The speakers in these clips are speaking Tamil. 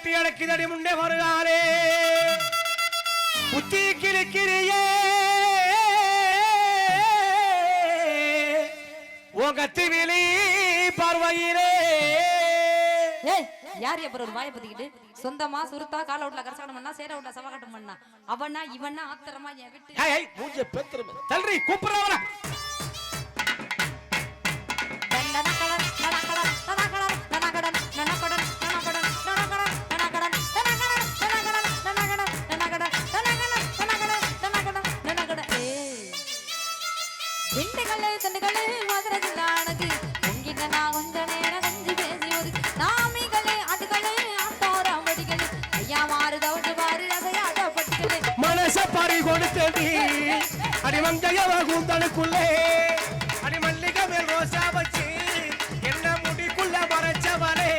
கட்டி அடக்கிதடி முன்னே வருகாரே புத்தி கிழிக்கிறியே உங்கத்தி விழி பார்வையிலே யார் எப்ப ஒரு வாயை பத்திக்கிட்டு சொந்தமா சுருத்தா கால அவுட்ல கரசாடம் பண்ணா சேர அவுட்ல சவகாட்டம் பண்ணா அவனா இவனா ஆத்திரமா என் விட்டு ஏய் மூஞ்ச பெத்துறமே தல்றி கூப்பிடுறவன கொடுத்தடி அடிமங்கையவ கூந்தலுக்குள்ளே அடி மல்லிகை மேல் ரோசா வச்சு என்ன முடிக்குள்ள மறைச்சவரே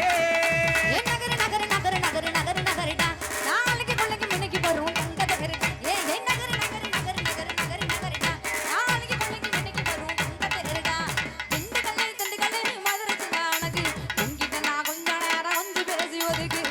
நகரு நகரு நகரு நகரு நகரு நகருடா நாளைக்கு கொள்ளைக்கு மினிக்கு வரும் தங்க தகருடா ஏ நகரு நகரு நகரு நகரு நகரு நகருடா நாளைக்கு கொள்ளைக்கு மினிக்கு வரும் தங்க தகருடா திண்டுக்கல்லே மதுரை சின்னானக்கு உங்கிட்ட நான் கொஞ்ச நேரம் வந்து பேசி ஒதுக்கு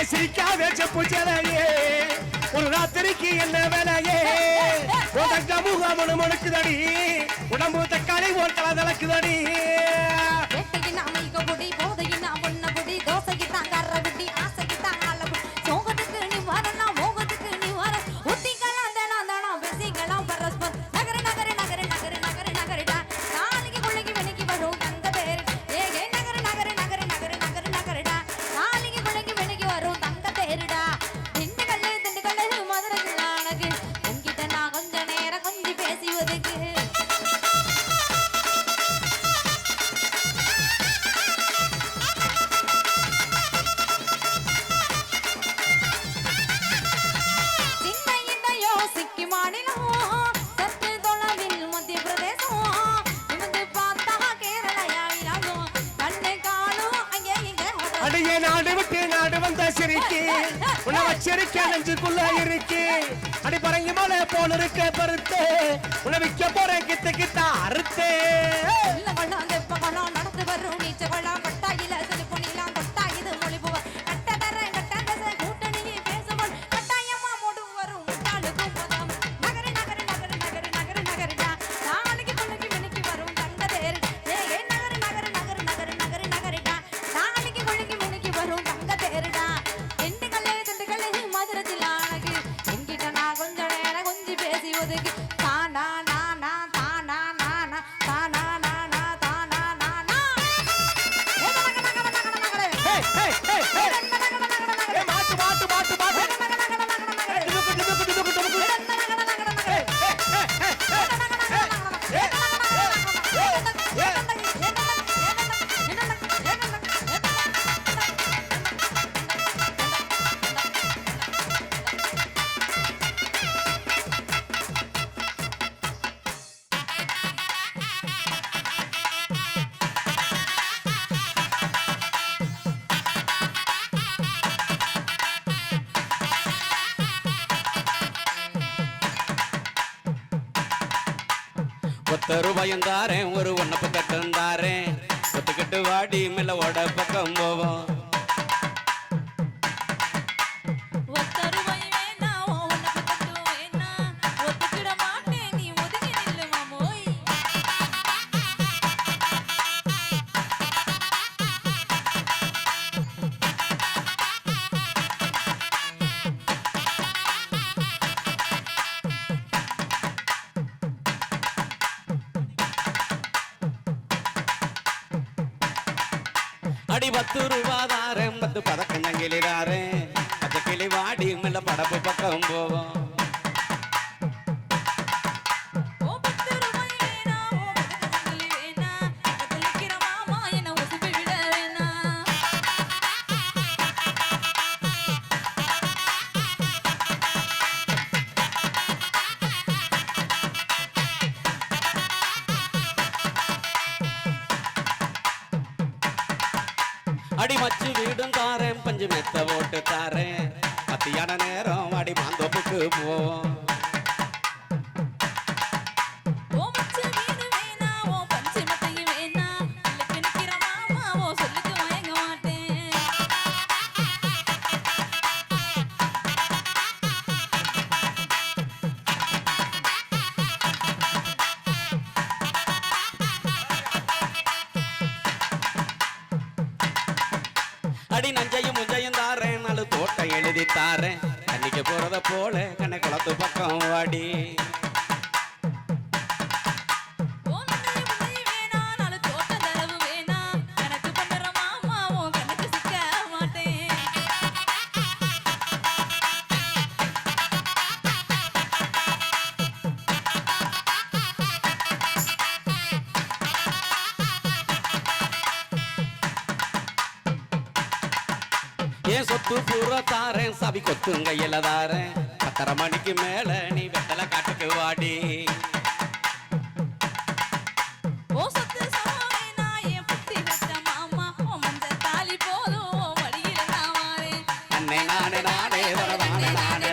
சிரிக்காதே செப்பு செலையே ஒரு ராத்திரிக்கு என்ன வேலையே உதங்க முகமனு மனுக்குதடி உடம்பு தக்காளி ஒரு தலை தலக்குதடி நாடு விட்டு நாடு வந்த சிரிக்கி உன்னை வச்சிருக்க நெஞ்சுக்குள்ள இருக்கு அடி பறங்கி மலை போல இருக்க பருத்து உன்னை விற்க போறேன் கித்த கித்த அறுத்தே நடந்து வரும் நீச்ச கொள்ளா பட்டாயில செலுப்பு நீலாம் கொட்டா இது மொழிபுவ கட்ட தர கட்டாங்க கூட்டணி பேசுவோம் கட்டாயமா மூடு வரும் நாளுக்கும் நகரு நகரு நகரு நகரு நகரு நகருடா நாளைக்கு கொள்ளைக்கு மினிக்கு வரும் தங்க தேர் ஏ நகரு நகரு நகரு நகரு நகரு நகருடா நாளைக்கு கொள்ளைக்கு மினிக்கு வரும் தங்க தேருடா திண்டுக்கல்லே மதுரை சின்னானக்கு உங்கிட்ட நான் கொஞ்ச நேரம் கொஞ்சி பேசி ஒதுக்கு தானா நானா தானா நானா தானா நானா தானா நானா மாட்டு மாட்டு மாட்டு மாட்டு ₹10 தாரேன் ஒரு ஒன்னப்பு கட்டும் தாரேன் ஒத்துக்கிட்டு வாடி மேல ஓட பக்கம் போவோம் அடி ₹10 தாரேன் 10 பதக்கஞ்சங்கிலி தாரேன் பச்சை கிளி வாடி மேல படப்பு பக்கம் போவோம் அடி மச்சு வீடும் தாரேன் பஞ்சு மெத்த போட்டு தாரேன் மத்தியான நேரம் அடி மாந்தோப்புக்கு போவோம் ஓ மச்சு வீடு வேணா ஓ பஞ்சு மெத்தையும் வேணா இல்லக்கு நிக்கிற மாமா ஓ சொல்லுக்கு மயங்க மாட்டேன் அடி நஞ்சையும் முஞ்சையும் தாரேன் நாலு தோட்டம் எழுதி தாரேன் கண்ணிக்கு போறத போல கண்ணை குளத்து பக்கம் வாடி ஓ நந்தையும் முந்தையும் வேணா நாலு தோட்டம் தரவு வேணா எனக்கு பண்ணுற மாமா ஓ கண்ணுக்கு சிக்க மாட்டேன் ஏன் சொத்து பூரா தாரேன் சபி கொத்துங்க இல தாரேன் 10:30 மணிக்கு மேல நீ வெத்தலை காட்டுக்கு வாடி ஓ சொத்து சோவேனா என் புத்தி வச்ச மாமா ஓ மஞ்சள் தாலி போதும் ஓ வழியில நான் வாரேன் அன்னை நானே நானே வரதானே நானே